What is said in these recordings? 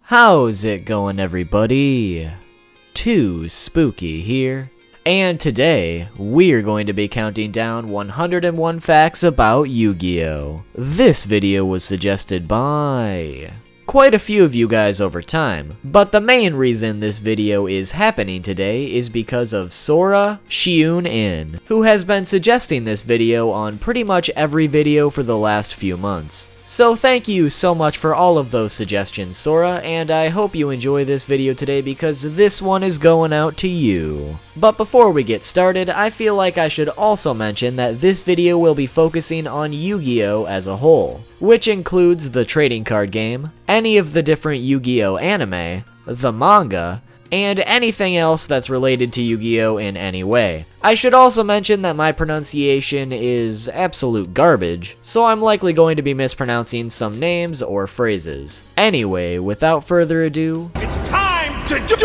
How's it going, everybody? Too Spooky here, and today we're going to be counting down 101 facts about Yu-Gi-Oh! This video was suggested by quite a few of you guys over time, but the main reason this video is happening today is because of Sora Shiun-in, who has been suggesting this video on pretty much every video for the last few months. So thank you so much for all of those suggestions, Sora, and I hope you enjoy this video today because this one is going out to you. But before we get started, I feel like I should also mention that this video will be focusing on Yu-Gi-Oh! As a whole, which includes the trading card game, any of the different Yu-Gi-Oh! Anime, the manga, and anything else that's related to Yu-Gi-Oh! In any way. I should also mention that my pronunciation is absolute garbage, so I'm likely going to be mispronouncing some names or phrases. Anyway, without further ado, it's time to do.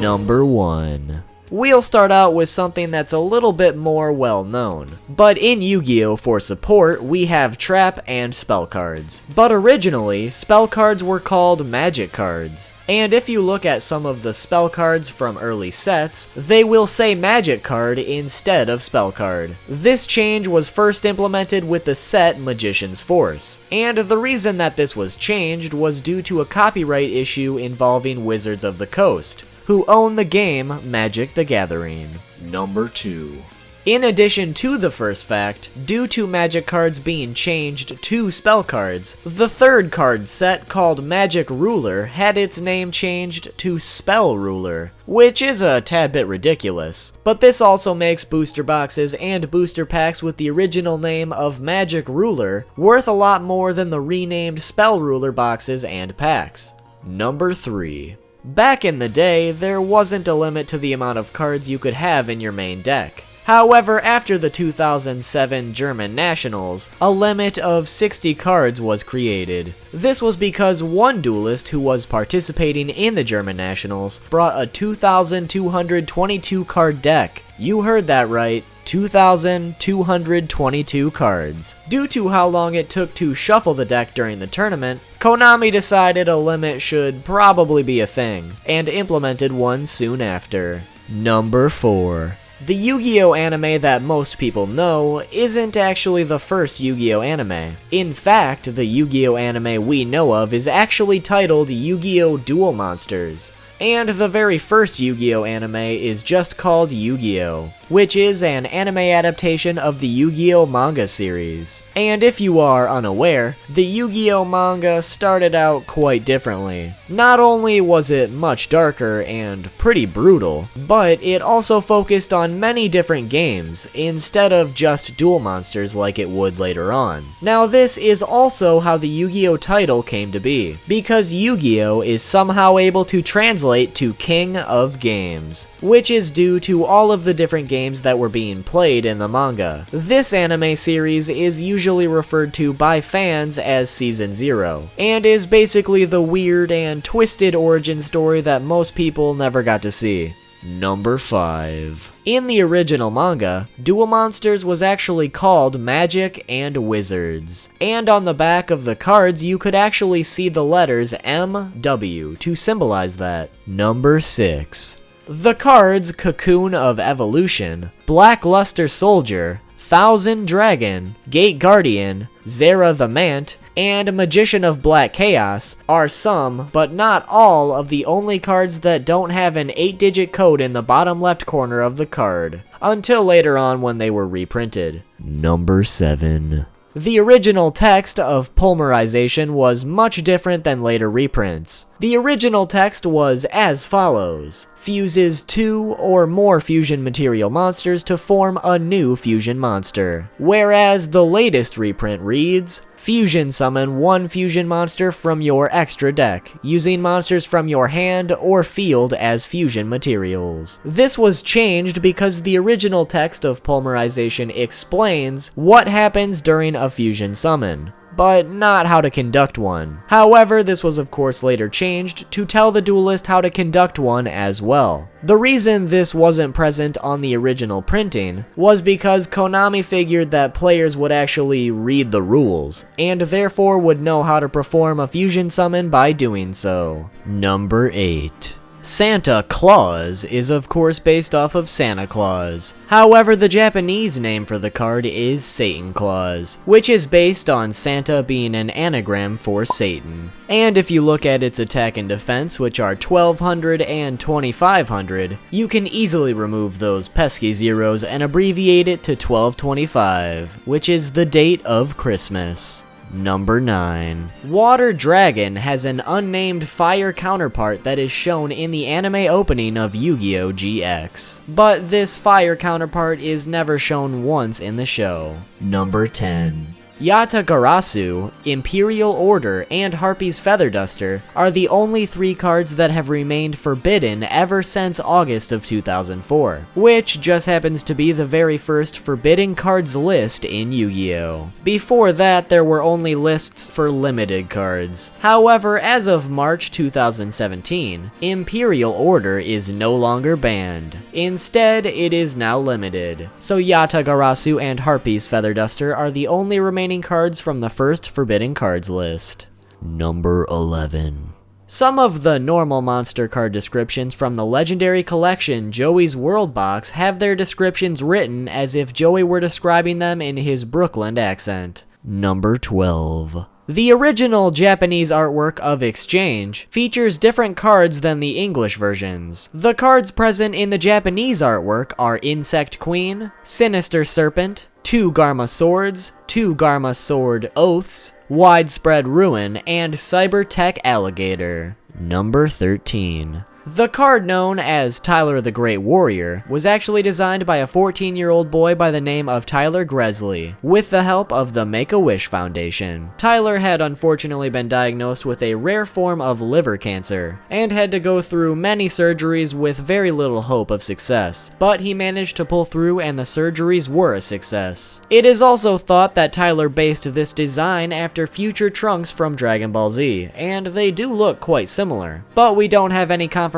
Number 1. We'll start out with something that's a little bit more well known. But in Yu-Gi-Oh! For support, we have trap and spell cards. But originally, spell cards were called magic cards. And if you look at some of the spell cards from early sets, they will say magic card instead of spell card. This change was first implemented with the set Magician's Force. And the reason that this was changed was due to a copyright issue involving Wizards of the Coast, who own the game Magic the Gathering. Number 2. In addition to the first fact, due to magic cards being changed to spell cards, the third card set called Magic Ruler had its name changed to Spell Ruler, which is a tad bit ridiculous. But this also makes booster boxes and booster packs with the original name of Magic Ruler worth a lot more than the renamed Spell Ruler boxes and packs. Number 3. Back in the day, there wasn't a limit to the amount of cards you could have in your main deck. However, after the 2007 German Nationals, a limit of 60 cards was created. This was because one duelist who was participating in the German Nationals brought a 2,222 card deck. You heard that right. 2,222 cards. Due to how long it took to shuffle the deck during the tournament, Konami decided a limit should probably be a thing, and implemented one soon after. Number 4. The Yu-Gi-Oh! Anime that most people know isn't actually the first Yu-Gi-Oh! Anime. In fact, the Yu-Gi-Oh! Anime we know of is actually titled Yu-Gi-Oh! Duel Monsters. And the very first Yu-Gi-Oh! Anime is just called Yugioh, which is an anime adaptation of the Yu-Gi-Oh! Manga series. And if you are unaware, the Yu-Gi-Oh! Manga started out quite differently. Not only was it much darker and pretty brutal, but it also focused on many different games, instead of just duel monsters like it would later on. Now this is also how the Yu-Gi-Oh! Title came to be, because Yu-Gi-Oh! Is somehow able to translate to King of Games, which is due to all of the different games that were being played in the manga. This anime series is usually referred to by fans as Season 0, and is basically the weird and twisted origin story that most people never got to see. Number 5. In the original manga, Duel Monsters was actually called Magic and Wizards. And on the back of the cards, you could actually see the letters MW to symbolize that. Number 6. The cards Cocoon of Evolution, Blackluster Soldier, Thousand Dragon, Gate Guardian, Zera the Mant, and Magician of Black Chaos are some, but not all, of the only cards that don't have an 8-digit code in the bottom left corner of the card, until later on when they were reprinted. Number 7. The original text of Polymerization was much different than later reprints. The original text was as follows: fuses 2 or more fusion material monsters to form a new fusion monster. Whereas the latest reprint reads, fusion summon one fusion monster from your extra deck, using monsters from your hand or field as fusion materials. This was changed because the original text of Polymerization explains what happens during a fusion summon. but not how to conduct one. However, this was of course later changed to tell the duelist how to conduct one as well. The reason this wasn't present on the original printing was because Konami figured that players would actually read the rules, and therefore would know how to perform a fusion summon by doing so. Number 8. Santa Claus is of course based off of Santa Claus. However, the Japanese name for the card is Satan Claus, which is based on Santa being an anagram for Satan. And if you look at its attack and defense, which are 1200 and 2500, you can easily remove those pesky zeros and abbreviate it to 1225, which is the date of Christmas. Number 9. Water Dragon has an unnamed fire counterpart that is shown in the anime opening of Yu-Gi-Oh! GX. But this fire counterpart is never shown once in the show. Number 10. Yatagarasu, Imperial Order, and Harpy's Feather Duster are the only 3 cards that have remained forbidden ever since August of 2004, which just happens to be the very first forbidden cards list in Yu-Gi-Oh! Before that, there were only lists for limited cards. However, as of March 2017, Imperial Order is no longer banned. Instead, it is now limited. So Yatagarasu and Harpy's Feather Duster are the only remaining cards from the first forbidden cards list. Number 11. Some of the normal monster card descriptions from the legendary collection Joey's World Box have their descriptions written as if Joey were describing them in his Brooklyn accent. Number 12. The original Japanese artwork of Exchange features different cards than the English versions. The cards present in the Japanese artwork are Insect Queen, Sinister Serpent, 2 Garma Swords, 2 Garma Sword Oaths, Widespread Ruin, and Cybertech Alligator. Number 13. The card known as Tyler the Great Warrior was actually designed by a 14-year-old boy by the name of Tyler Gresley, with the help of the Make-A-Wish Foundation. Tyler had unfortunately been diagnosed with a rare form of liver cancer, and had to go through many surgeries with very little hope of success, but he managed to pull through and the surgeries were a success. It is also thought that Tyler based this design after future Trunks from Dragon Ball Z, and they do look quite similar, but we don't have any confirmation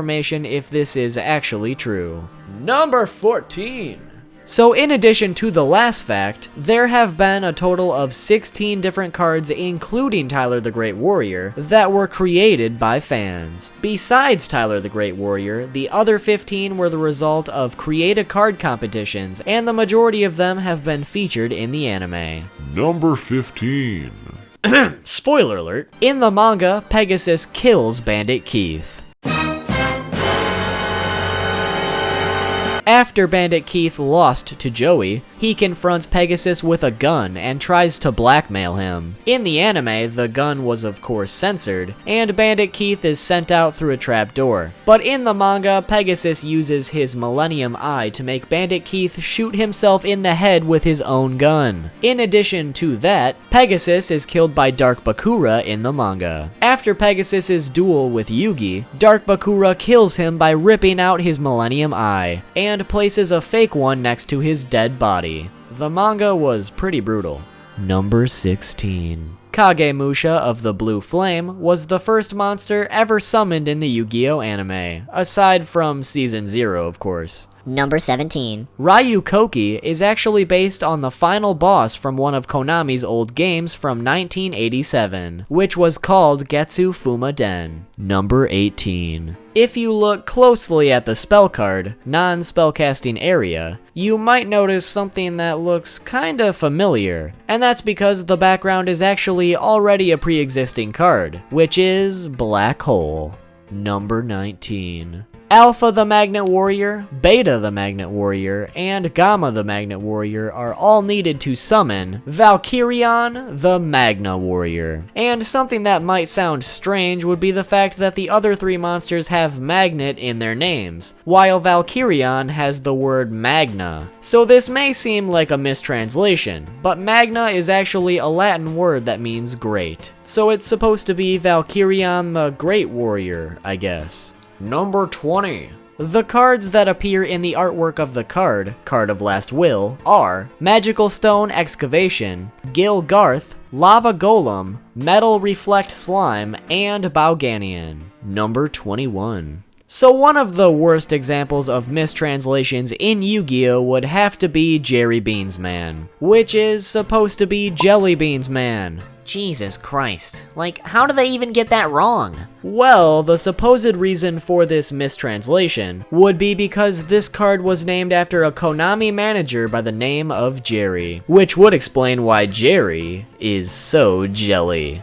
if this is actually true. Number 14. So in addition to the last fact, there have been a total of 16 different cards, including Tyler the Great Warrior, that were created by fans. Besides Tyler the Great Warrior, the other 15 were the result of create-a-card competitions, and the majority of them have been featured in the anime. Number 15. Spoiler alert. In the manga, Pegasus kills Bandit Keith. After Bandit Keith lost to Joey, he confronts Pegasus with a gun and tries to blackmail him. In the anime, the gun was of course censored, and Bandit Keith is sent out through a trapdoor. But in the manga, Pegasus uses his Millennium Eye to make Bandit Keith shoot himself in the head with his own gun. In addition to that, Pegasus is killed by Dark Bakura in the manga. After Pegasus's duel with Yugi, Dark Bakura kills him by ripping out his Millennium Eye, and places a fake one next to his dead body. The manga was pretty brutal. Number 16. Kagemusha of the Blue Flame was the first monster ever summoned in the Yu-Gi-Oh! Anime, aside from Season 0, of course. Number 17. Ryu Koki is actually based on the final boss from one of Konami's old games from 1987, which was called Getsu Fuma Den. Number 18. If you look closely at the spell card, non-spellcasting area, you might notice something that looks kinda familiar, and that's because the background is actually already a pre-existing card, which is Black Hole. Number 19. Alpha the Magnet Warrior, Beta the Magnet Warrior, and Gamma the Magnet Warrior are all needed to summon Valkyrion the Magna Warrior. And something that might sound strange would be the fact that the other 3 monsters have Magnet in their names, while Valkyrion has the word Magna. So this may seem like a mistranslation, but Magna is actually a Latin word that means great. So it's supposed to be Valkyrion the Great Warrior, I guess. Number 20. The cards that appear in the artwork of the card, Card of Last Will, are Magical Stone Excavation, Gil Garth, Lava Golem, Metal Reflect Slime, and Bauganian. Number 21. So one of the worst examples of mistranslations in Yu-Gi-Oh! Would have to be Jerry Beans Man, which is supposed to be Jelly Beans Man. Jesus Christ. Like, how do they even get that wrong? Well, the supposed reason for this mistranslation would be because this card was named after a Konami manager by the name of Jerry, which would explain why Jerry is so jelly.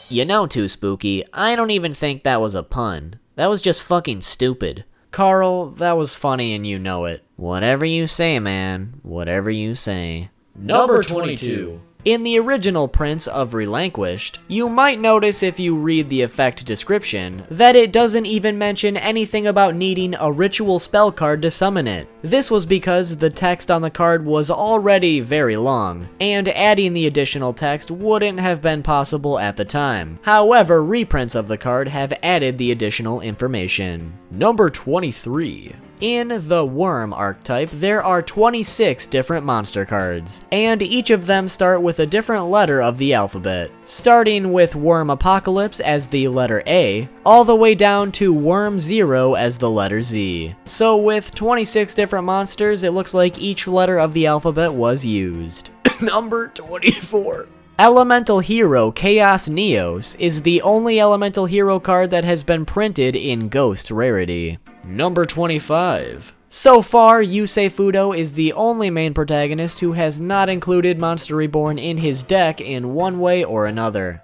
You know, Too Spooky, I don't even think that was a pun. That was just fucking stupid. Carl, that was funny and you know it. Whatever you say, man. Whatever you say. Number 22. In the original prints of Relinquished, you might notice if you read the effect description that it doesn't even mention anything about needing a ritual spell card to summon it. This was because the text on the card was already very long, and adding the additional text wouldn't have been possible at the time. However, reprints of the card have added the additional information. Number 23. In the Worm archetype, there are 26 different monster cards, and each of them start with a different letter of the alphabet, starting with Worm Apocalypse as the letter A, all the way down to Worm Zero as the letter Z. So with 26 different monsters, it looks like each letter of the alphabet was used. Number 24. Elemental Hero Chaos Neos is the only Elemental Hero card that has been printed in Ghost rarity. Number 25. So far, Yusei Fudo is the only main protagonist who has not included Monster Reborn in his deck in one way or another.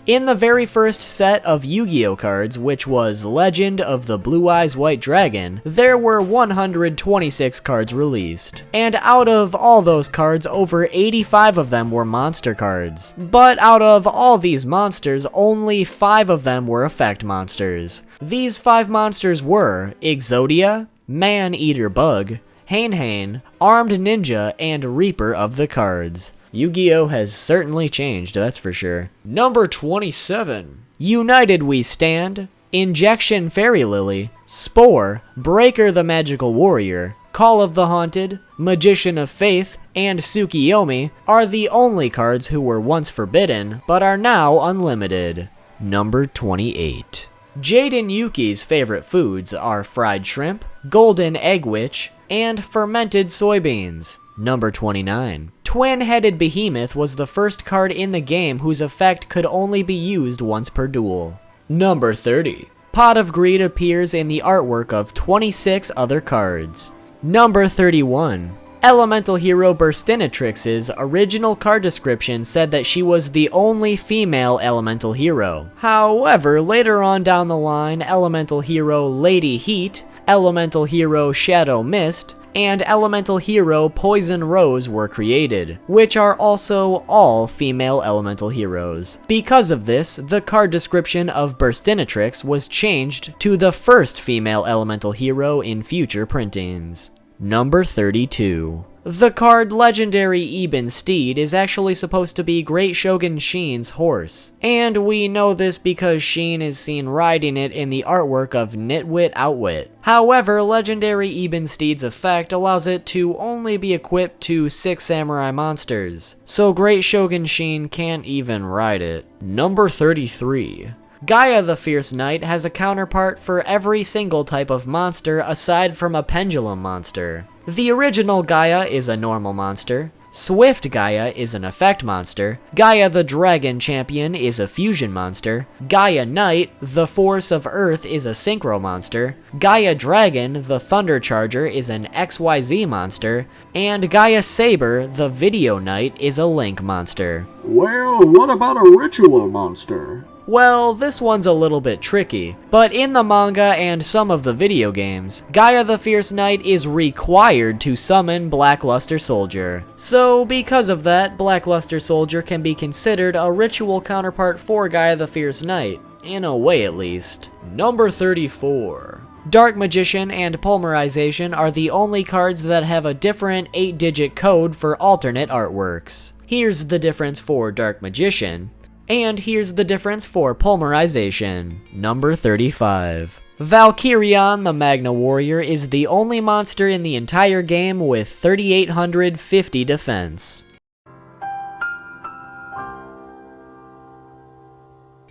In the very first set of Yu-Gi-Oh cards, which was Legend of the Blue Eyes White Dragon, there were 126 cards released. And out of all those cards, over 85 of them were monster cards. But out of all these monsters, only 5 of them were effect monsters. These 5 monsters were Exodia, Man-Eater Bug, Hane, Armed Ninja, and Reaper of the Cards. Yu-Gi-Oh! Has certainly changed, that's for sure. Number 27. United We Stand, Injection Fairy Lily, Spore, Breaker the Magical Warrior, Call of the Haunted, Magician of Faith, and Tsukiyomi are the only cards who were once forbidden, but are now unlimited. Number 28. Jaden Yuki's favorite foods are fried shrimp, golden egg witch, and fermented soybeans. Number 29. Twin-Headed Behemoth was the first card in the game whose effect could only be used once per duel. Number 30. Pot of Greed appears in the artwork of 26 other cards. Number 31. Elemental Hero Burstinatrix's original card description said that she was the only female Elemental Hero. However, later on down the line, Elemental Hero Lady Heat, Elemental Hero Shadow Mist, and Elemental Hero Poison Rose were created, which are also all female Elemental Heroes. Because of this, the card description of Burstinatrix was changed to the first female Elemental Hero in future printings. Number 32. The card Legendary Eben Steed is actually supposed to be Great Shogun Shin's horse, and we know this because Shin is seen riding it in the artwork of Nitwit Outwit. However, Legendary Eben Steed's effect allows it to only be equipped to 6 samurai monsters, so Great Shogun Shin can't even ride it. Number 33. Gaia the Fierce Knight has a counterpart for every single type of monster aside from a pendulum monster. The original Gaia is a normal monster, Swift Gaia is an effect monster, Gaia the Dragon Champion is a fusion monster, Gaia Knight, the Force of Earth is a synchro monster, Gaia Dragon, the Thunder Charger is an XYZ monster, and Gaia Saber, the Video Knight is a Link monster. Well, what about a ritual monster? Well, this one's a little bit tricky, but in the manga and some of the video games, Gaia the Fierce Knight is required to summon Blackluster Soldier. So because of that, Blackluster Soldier can be considered a ritual counterpart for Gaia the Fierce Knight, in a way at least. Number 34. Dark Magician and Polymerization are the only cards that have a different 8-digit code for alternate artworks. Here's the difference for Dark Magician. And here's the difference for Polymerization. Number 35. Valkyrion the Magna Warrior is the only monster in the entire game with 3,850 defense.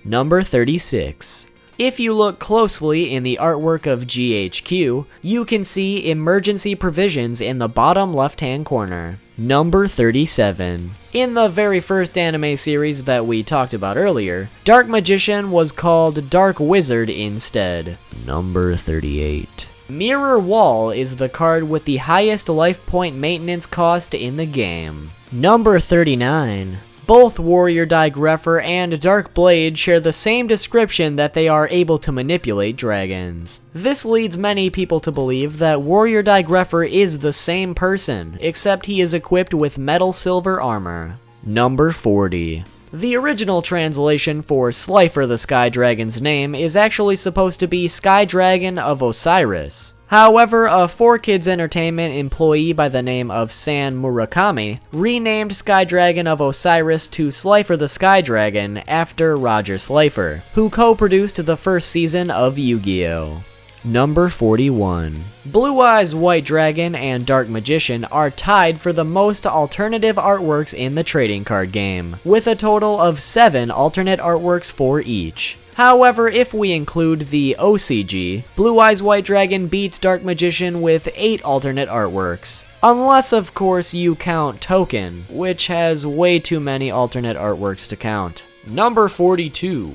Number 36. If you look closely in the artwork of GHQ, you can see emergency provisions in the bottom left-hand corner. Number 37. In the very first anime series that we talked about earlier, Dark Magician was called Dark Wizard instead. Number 38. Mirror Wall is the card with the highest life point maintenance cost in the game. Number 39. Both Warrior Digrepher and Dark Blade share the same description that they are able to manipulate dragons. This leads many people to believe that Warrior Digrepher is the same person, except he is equipped with metal silver armor. Number 40. The original translation for Slifer the Sky Dragon's name is actually supposed to be Sky Dragon of Osiris. However, a 4Kids Entertainment employee by the name of San Murakami renamed Sky Dragon of Osiris to Slifer the Sky Dragon after Roger Slifer, who co-produced the first season of Yu-Gi-Oh! Number 41. Blue Eyes White Dragon and Dark Magician are tied for the most alternative artworks in the trading card game, with a total of 7 alternate artworks for each. However, if we include the OCG, Blue Eyes White Dragon beats Dark Magician with 8 alternate artworks. Unless, of course, you count Token, which has way too many alternate artworks to count. Number 42.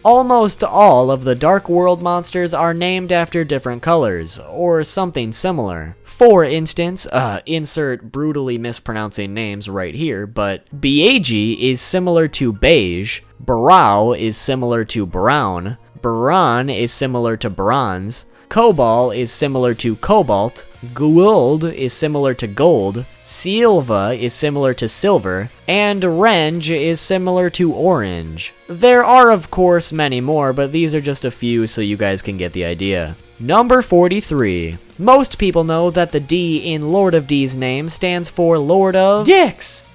Almost all of the Dark World monsters are named after different colors, or something similar. For instance, insert brutally mispronouncing names right here, but Biagi is similar to beige, Barao is similar to brown, Baran is similar to bronze, Cobalt is similar to cobalt, Gould is similar to gold, Silva is similar to silver, and Renge is similar to orange. There are of course many more, but these are just a few so you guys can get the idea. Number 43. Most people know that the D in Lord of D's name stands for Lord of Dicks.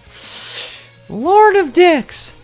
Lord of Dicks.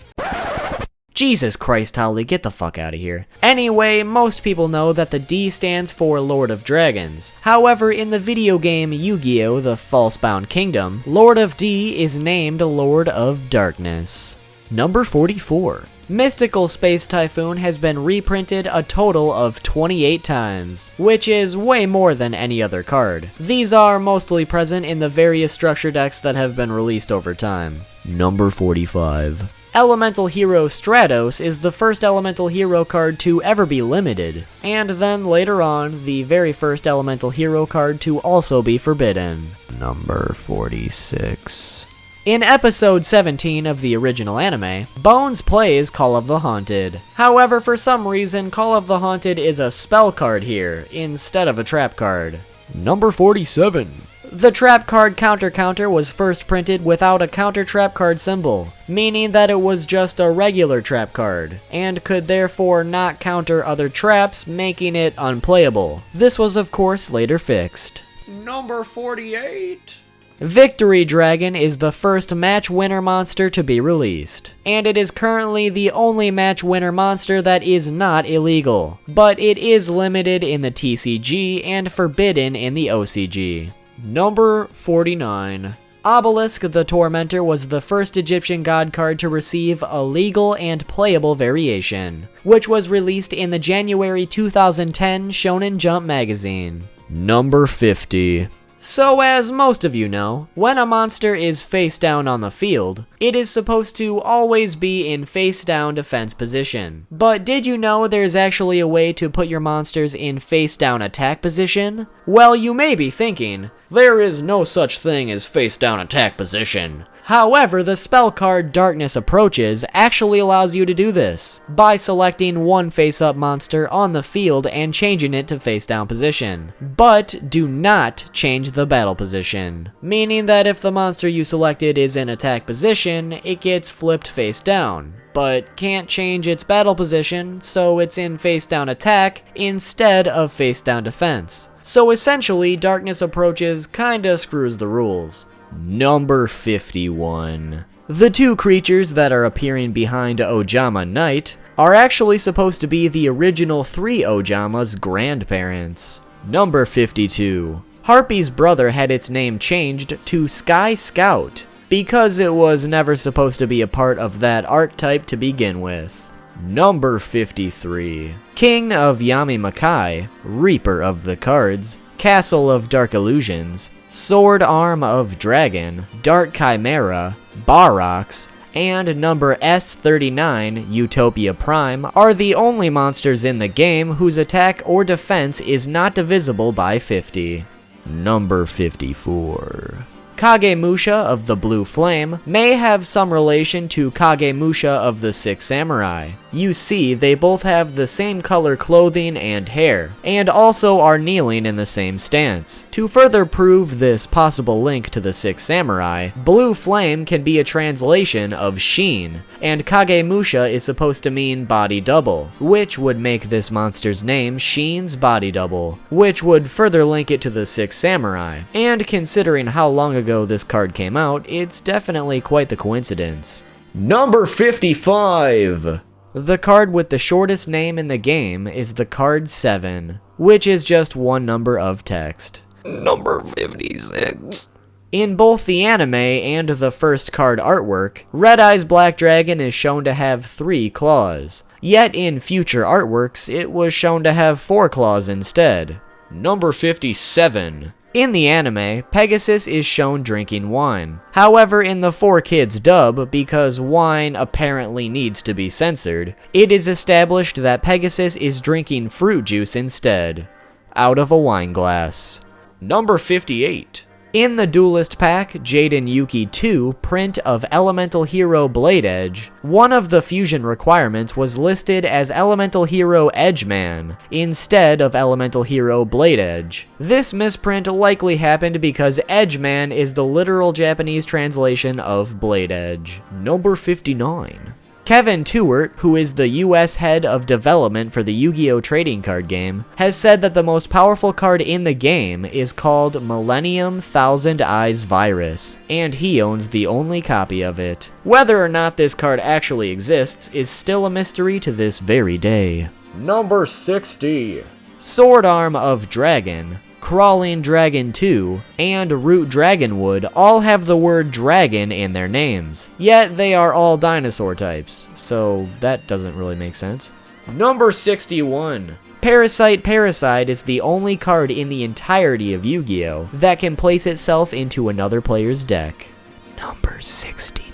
Jesus Christ, Holly, get the fuck out of here. Anyway, most people know that the D stands for Lord of Dragons. However, in the video game Yu-Gi-Oh! The False-Bound Kingdom, Lord of D is named Lord of Darkness. Number 44. Mystical Space Typhoon has been reprinted a total of 28 times, which is way more than any other card. These are mostly present in the various structure decks that have been released over time. Number 45. Elemental Hero Stratos is the first Elemental Hero card to ever be limited, and then later on, the very first Elemental Hero card to also be forbidden. Number 46. In episode 17 of the original anime, Bones plays Call of the Haunted. However, for some reason, Call of the Haunted is a spell card here, instead of a trap card. Number 47. The trap card Counter was first printed without a counter trap card symbol, meaning that it was just a regular trap card, and could therefore not counter other traps, making it unplayable. This was of course later fixed. Number 48. Victory Dragon is the first match winner monster to be released, and it is currently the only match winner monster that is not illegal, but it is limited in the TCG and forbidden in the OCG. Number 49. Obelisk the Tormentor was the first Egyptian god card to receive a legal and playable variation, which was released in the January 2010 Shonen Jump magazine. Number 50. So as most of you know, when a monster is face down on the field, it is supposed to always be in face down defense position. But did you know there's actually a way to put your monsters in face down attack position? Well, you may be thinking, there is no such thing as face down attack position. However, the spell card Darkness Approaches actually allows you to do this, by selecting one face-up monster on the field and changing it to face-down position. But do not change the battle position, meaning that if the monster you selected is in attack position, it gets flipped face-down, but can't change its battle position, so it's in face-down attack instead of face-down defense. So essentially, Darkness Approaches kinda screws the rules. Number 51. The two creatures that are appearing behind Ojama Knight are actually supposed to be the original 3 Ojama's grandparents. Number 52. Harpy's brother had its name changed to Sky Scout because it was never supposed to be a part of that archetype to begin with. Number 53. King of Yamimakai, Reaper of the Cards, Castle of Dark Illusions, Sword Arm of Dragon, Dark Chimera, Barox, and number S39, Utopia Prime, are the only monsters in the game whose attack or defense is not divisible by 50. Number 54. Kagemusha of the Blue Flame may have some relation to Kagemusha of the Six Samurai. You see, they both have the same color clothing and hair, and also are kneeling in the same stance. To further prove this possible link to the Six Samurai, Blue Flame can be a translation of Sheen, and Kagemusha is supposed to mean body double, which would make this monster's name Sheen's Body Double, which would further link it to the Six Samurai. And considering how long ago this card came out, it's definitely quite the coincidence. Number 55! The card with the shortest name in the game is the card 7, which is just one number of text. Number 56. In both the anime and the first card artwork, Red Eye's Black Dragon is shown to have 3 claws, yet in future artworks it was shown to have 4 claws instead. Number 57. In the anime, Pegasus is shown drinking wine. However, in the 4Kids dub, because wine apparently needs to be censored, it is established that Pegasus is drinking fruit juice instead, out of a wine glass. Number 58. In the Duelist pack, Jaden Yuki 2 print of Elemental Hero Blade Edge, one of the fusion requirements was listed as Elemental Hero Edgeman instead of Elemental Hero Blade Edge. This misprint likely happened because Edgeman is the literal Japanese translation of Blade Edge. Number 59. Kevin Tewart, who is the US head of development for the Yu-Gi-Oh! Trading card game, has said that the most powerful card in the game is called Millennium Thousand Eyes Virus, and he owns the only copy of it. Whether or not this card actually exists is still a mystery to this very day. Number 60. Sword Arm of Dragon, Crawling Dragon 2, and Root Dragonwood all have the word dragon in their names, yet they are all dinosaur types, so that doesn't really make sense. Number 61. Parasite is the only card in the entirety of Yu-Gi-Oh! That can place itself into another player's deck. Number 62.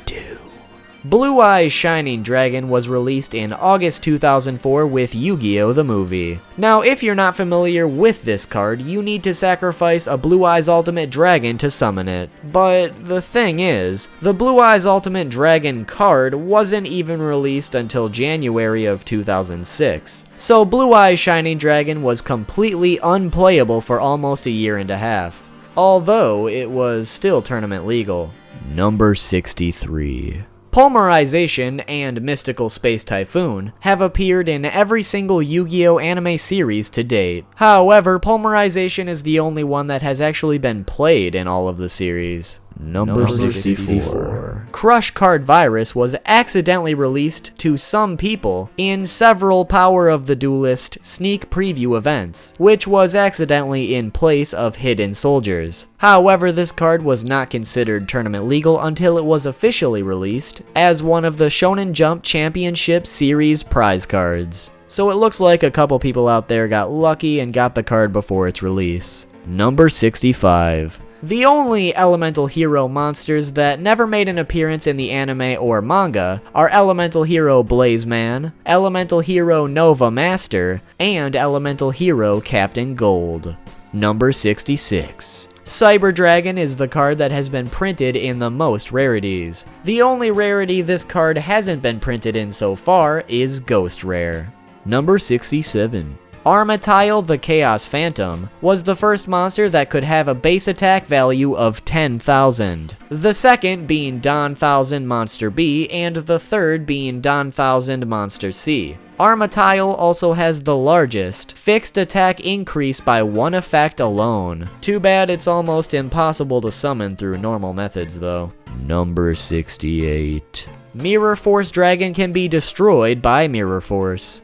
Blue Eyes Shining Dragon was released in August 2004 with Yu-Gi-Oh! The movie. Now, if you're not familiar with this card, you need to sacrifice a Blue Eyes Ultimate Dragon to summon it. But the thing is, the Blue Eyes Ultimate Dragon card wasn't even released until January of 2006. So Blue Eyes Shining Dragon was completely unplayable for almost a year and a half. Although, it was still tournament legal. Number 63. Polymerization and Mystical Space Typhoon have appeared in every single Yu-Gi-Oh! Anime series to date. However, Polymerization is the only one that has actually been played in all of the series. Number 64. Crush Card Virus was accidentally released to some people in several Power of the Duelist sneak preview events, which was accidentally in place of Hidden Soldiers. However, this card was not considered tournament legal until it was officially released as one of the Shonen Jump Championship Series prize cards. So it looks like a couple people out there got lucky and got the card before its release. Number 65. The only Elemental Hero monsters that never made an appearance in the anime or manga are Elemental Hero Blazeman, Elemental Hero Nova Master, and Elemental Hero Captain Gold. Number 66. Cyber Dragon is the card that has been printed in the most rarities. The only rarity this card hasn't been printed in so far is Ghost Rare. Number 67. Armatile the Chaos Phantom was the first monster that could have a base attack value of 10,000. The second being Don 1000 Monster B, and the third being Don 1000 Monster C. Armatile also has the largest fixed attack increase by one effect alone. Too bad it's almost impossible to summon through normal methods though. Number 68. Mirror Force Dragon can be destroyed by Mirror Force.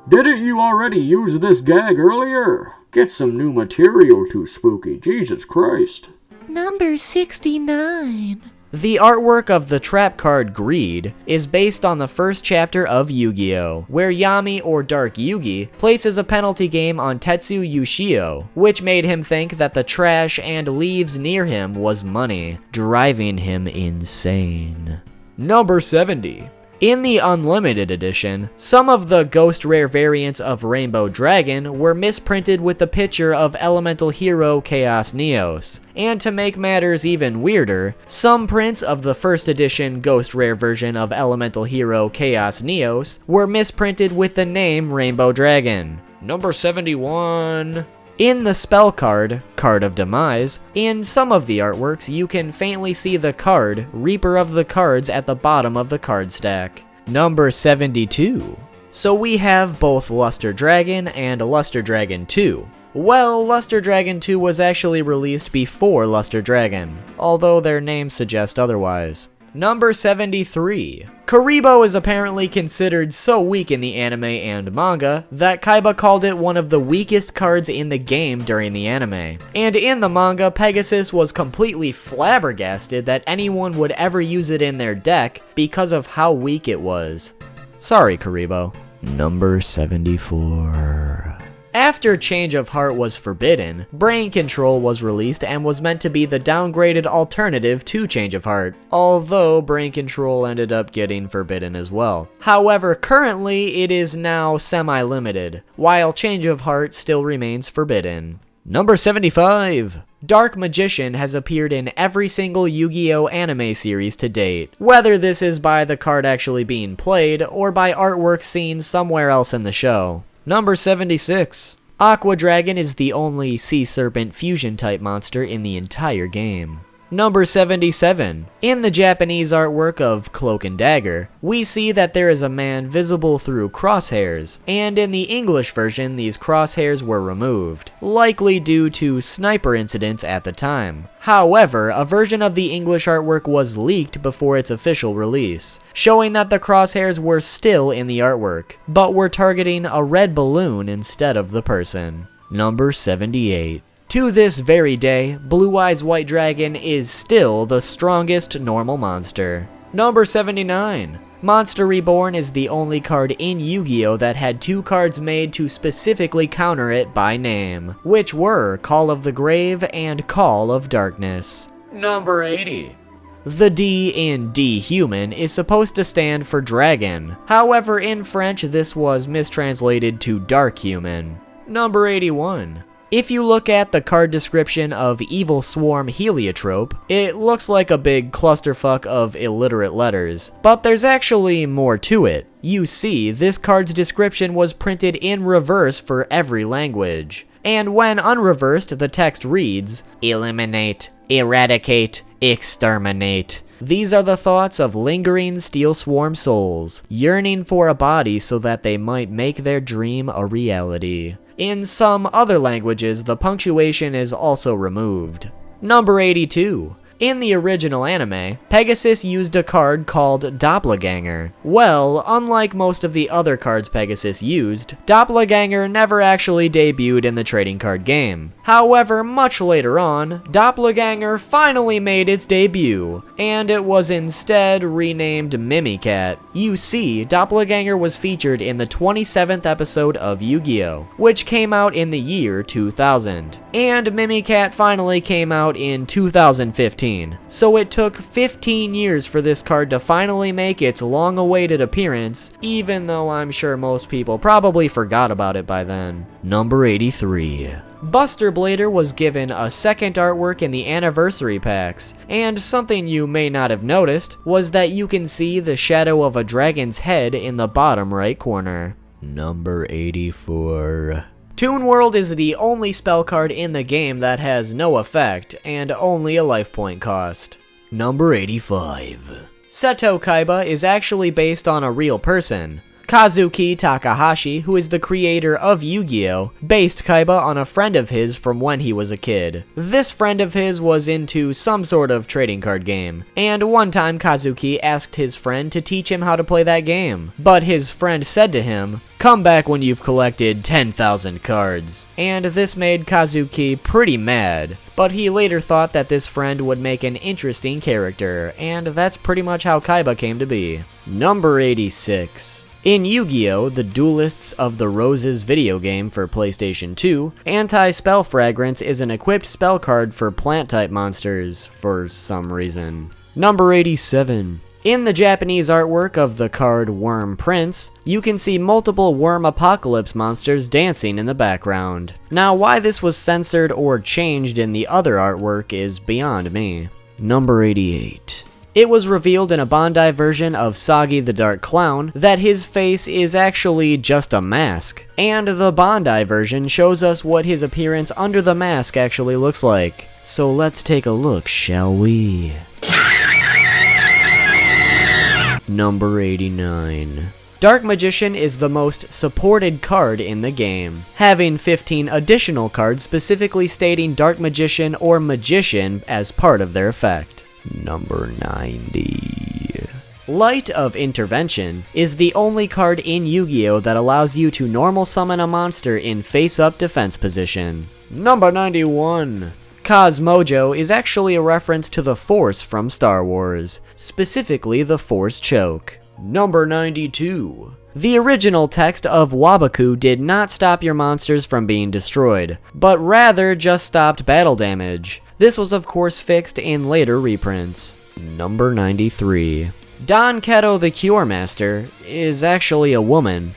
Didn't you already use this gag earlier? Get some new material to Spooky, Jesus Christ. Number 69. The artwork of the trap card Greed is based on the first chapter of Yu-Gi-Oh!, where Yami or Dark Yugi places a penalty game on Tetsu Yugioh, which made him think that the trash and leaves near him was money, driving him insane. Number 70. In the Unlimited Edition, some of the Ghost Rare variants of Rainbow Dragon were misprinted with the picture of Elemental Hero Chaos Neos. And to make matters even weirder, some prints of the first edition Ghost Rare version of Elemental Hero Chaos Neos were misprinted with the name Rainbow Dragon. Number 71. In the spell card, Card of Demise, in some of the artworks you can faintly see the card, Reaper of the Cards, at the bottom of the card stack. Number 72. So we have both Luster Dragon and Luster Dragon 2. Well, Luster Dragon 2 was actually released before Luster Dragon, although their names suggest otherwise. Number 73. Kuriboh is apparently considered so weak in the anime and manga that Kaiba called it one of the weakest cards in the game during the anime. And in the manga, Pegasus was completely flabbergasted that anyone would ever use it in their deck because of how weak it was. Sorry, Kuriboh. Number 74. After Change of Heart was forbidden, Brain Control was released and was meant to be the downgraded alternative to Change of Heart, although Brain Control ended up getting forbidden as well. However, currently it is now semi-limited, while Change of Heart still remains forbidden. Number 75. Dark Magician has appeared in every single Yu-Gi-Oh! Anime series to date, whether this is by the card actually being played or by artwork seen somewhere else in the show. Number 76. Aqua Dragon is the only Sea Serpent fusion type monster in the entire game. Number 77. In the Japanese artwork of Cloak and Dagger, we see that there is a man visible through crosshairs, and in the English version these crosshairs were removed, likely due to sniper incidents at the time. However, a version of the English artwork was leaked before its official release, showing that the crosshairs were still in the artwork, but were targeting a red balloon instead of the person. Number 78. To this very day, Blue Eyes White Dragon is still the strongest normal monster. Number 79. Monster Reborn is the only card in Yu-Gi-Oh! That had two cards made to specifically counter it by name, which were Call of the Grave and Call of Darkness. Number 80. The D in D-Human is supposed to stand for dragon. However, in French this was mistranslated to Dark Human. Number 81. If you look at the card description of Evil Swarm Heliotrope, it looks like a big clusterfuck of illiterate letters, but there's actually more to it. You see, this card's description was printed in reverse for every language, and when unreversed, the text reads, "Eliminate, eradicate, exterminate." These are the thoughts of lingering Steel Swarm souls, yearning for a body so that they might make their dream a reality. In some other languages, the punctuation is also removed. Number 82. In the original anime, Pegasus used a card called Doppelganger. Well, unlike most of the other cards Pegasus used, Doppelganger never actually debuted in the trading card game. However, much later on, Doppelganger finally made its debut, and it was instead renamed Mimicat. You see, Doppelganger was featured in the 27th episode of Yu-Gi-Oh!, which came out in the year 2000. And Mimicat finally came out in 2015. So it took 15 years for this card to finally make its long-awaited appearance, even though I'm sure most people probably forgot about it by then. Number 83. Buster Blader was given a second artwork in the anniversary packs, and something you may not have noticed was that you can see the shadow of a dragon's head in the bottom right corner. Number 84. Toon World is the only spell card in the game that has no effect and only a life point cost. Number 85. Seto Kaiba is actually based on a real person. Kazuki Takahashi, who is the creator of Yu-Gi-Oh!, based Kaiba on a friend of his from when he was a kid. This friend of his was into some sort of trading card game, and one time Kazuki asked his friend to teach him how to play that game. But his friend said to him, "Come back when you've collected 10,000 cards." And this made Kazuki pretty mad. But he later thought that this friend would make an interesting character, and that's pretty much how Kaiba came to be. Number 86. In Yu-Gi-Oh! The Duelists of the Roses video game for PlayStation 2, Anti-Spell Fragrance is an equipped spell card for plant-type monsters, for some reason. Number 87. In the Japanese artwork of the card Worm Prince, you can see multiple Worm Apocalypse monsters dancing in the background. Now, why this was censored or changed in the other artwork is beyond me. Number 88. It was revealed in a Bandai version of Sagi the Dark Clown that his face is actually just a mask, and the Bandai version shows us what his appearance under the mask actually looks like. So let's take a look, shall we? Number 89. Dark Magician is the most supported card in the game, having 15 additional cards specifically stating Dark Magician or Magician as part of their effect. Number 90. Light of Intervention is the only card in Yu-Gi-Oh! That allows you to normal summon a monster in face-up defense position. Number 91. Cosmojo is actually a reference to the Force from Star Wars, specifically the Force Choke. Number 92. The original text of Wabaku did not stop your monsters from being destroyed, but rather just stopped battle damage. This was of course fixed in later reprints. Number 93. Don Keto the Cure Master is actually a woman.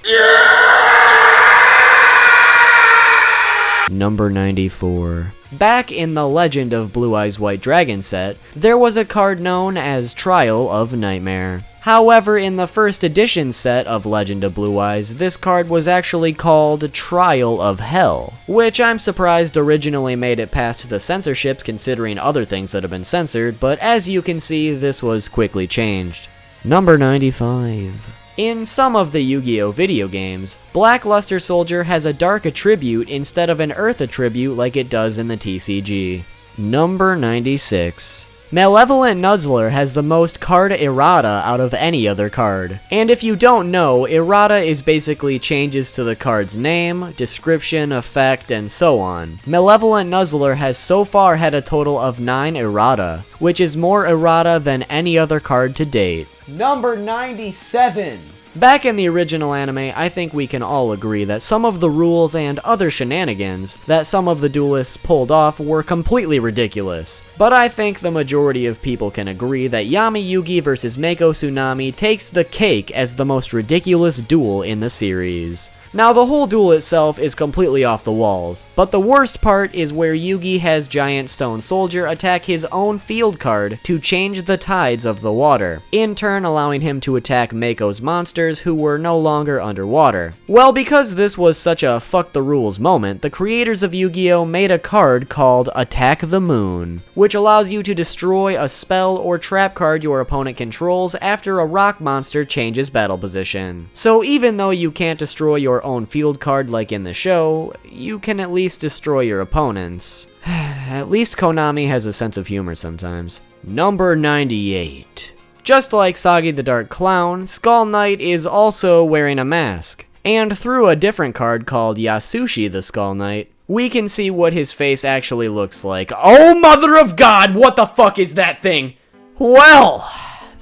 Number 94. Back in the Legend of Blue Eyes White Dragon set, there was a card known as Trial of Nightmare. However, in the first edition set of Legend of Blue Eyes, this card was actually called Trial of Hell, which I'm surprised originally made it past the censorships considering other things that have been censored, but as you can see, this was quickly changed. Number 95. In some of the Yu-Gi-Oh! Video games, Black Luster Soldier has a dark attribute instead of an earth attribute like it does in the TCG. Number 96. Malevolent Nuzzler has the most card errata out of any other card. And if you don't know, errata is basically changes to the card's name, description, effect, and so on. Malevolent Nuzzler has so far had a total of 9 errata, which is more errata than any other card to date. Number 97. Back in the original anime, I think we can all agree that some of the rules and other shenanigans that some of the duelists pulled off were completely ridiculous. But I think the majority of people can agree that Yami Yugi vs Mako Tsunami takes the cake as the most ridiculous duel in the series. Now, the whole duel itself is completely off the walls, but the worst part is where Yugi has Giant Stone Soldier attack his own field card to change the tides of the water, in turn allowing him to attack Mako's monsters who were no longer underwater. Well, because this was such a fuck the rules moment, the creators of Yu-Gi-Oh! Made a card called Attack the Moon, which allows you to destroy a spell or trap card your opponent controls after a rock monster changes battle position. So even though you can't destroy your own field card like in the show, you can at least destroy your opponents. At least Konami has a sense of humor sometimes. Number 98. Just like Sagi the Dark Clown, Skull Knight is also wearing a mask. And through a different card called Yasushi the Skull Knight, we can see what his face actually looks like. Oh mother of God, what the fuck is that thing? Well,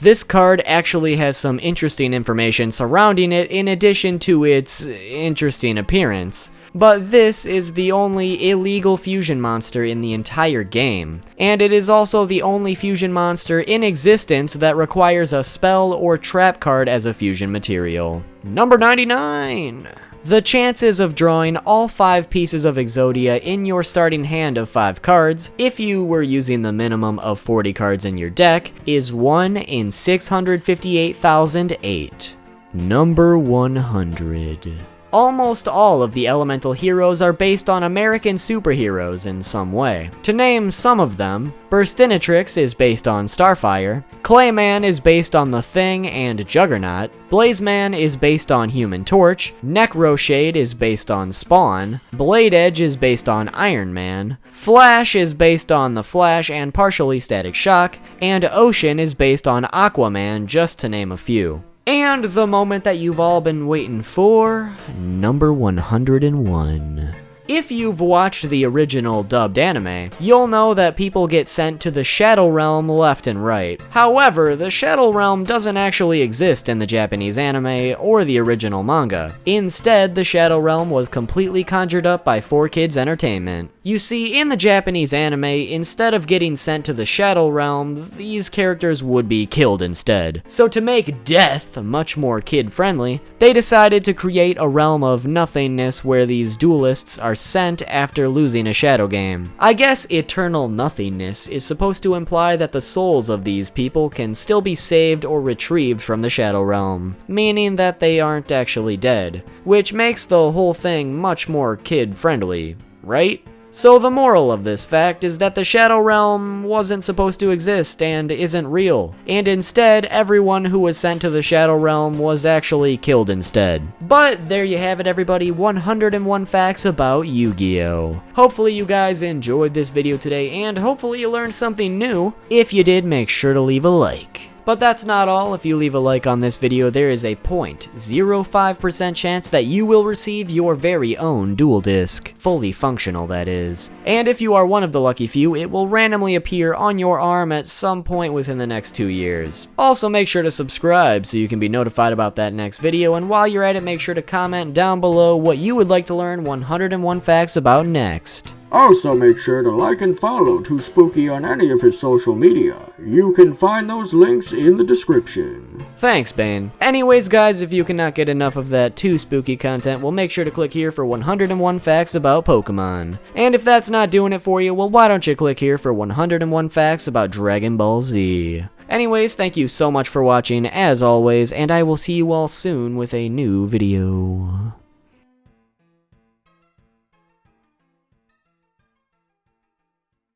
this card actually has some interesting information surrounding it in addition to its interesting appearance. But this is the only illegal fusion monster in the entire game, and it is also the only fusion monster in existence that requires a spell or trap card as a fusion material. Number 99! The chances of drawing all 5 pieces of Exodia in your starting hand of 5 cards, if you were using the minimum of 40 cards in your deck, is 1 in 658,008. Number 100. almost all of the elemental heroes are based on American superheroes in some way. To name some of them, Burstinatrix is based on Starfire, Clayman is based on The Thing and Juggernaut, Blazeman is based on Human Torch, Necroshade is based on Spawn, Blade Edge is based on Iron Man, Flash is based on The Flash and partially Static Shock, and Ocean is based on Aquaman, just to name a few. And the moment that you've all been waiting for, number 101. If you've watched the original dubbed anime, you'll know that people get sent to the Shadow Realm left and right. However, the Shadow Realm doesn't actually exist in the Japanese anime or the original manga. Instead, the Shadow Realm was completely conjured up by 4Kids Entertainment. You see, in the Japanese anime, instead of getting sent to the Shadow Realm, these characters would be killed instead. So to make death much more kid-friendly, they decided to create a realm of nothingness where these duelists are sent after losing a shadow game. I guess eternal nothingness is supposed to imply that the souls of these people can still be saved or retrieved from the Shadow Realm, meaning that they aren't actually dead, which makes the whole thing much more kid-friendly, right? So the moral of this fact is that the Shadow Realm wasn't supposed to exist and isn't real, and instead everyone who was sent to the Shadow Realm was actually killed instead. But there you have it everybody, 101 facts about Yu-Gi-Oh! Hopefully you guys enjoyed this video today and hopefully you learned something new. If you did, make sure to leave a like. But that's not all. If you leave a like on this video, there is a 0.05% chance that you will receive your very own Duel Disc. Fully functional, that is. And if you are one of the lucky few, it will randomly appear on your arm at some point within the next 2 years. Also, make sure to subscribe so you can be notified about that next video, and while you're at it, make sure to comment down below what you would like to learn 101 facts about next. Also make sure to like and follow Too Spooky on any of his social media. You can find those links in the description. Thanks, Bane. Anyways, guys, if you cannot get enough of that Too Spooky content, well, make sure to click here for 101 facts about Pokemon. And if that's not doing it for you, well, why don't you click here for 101 facts about Dragon Ball Z. Anyways, thank you so much for watching, as always, and I will see you all soon with a new video.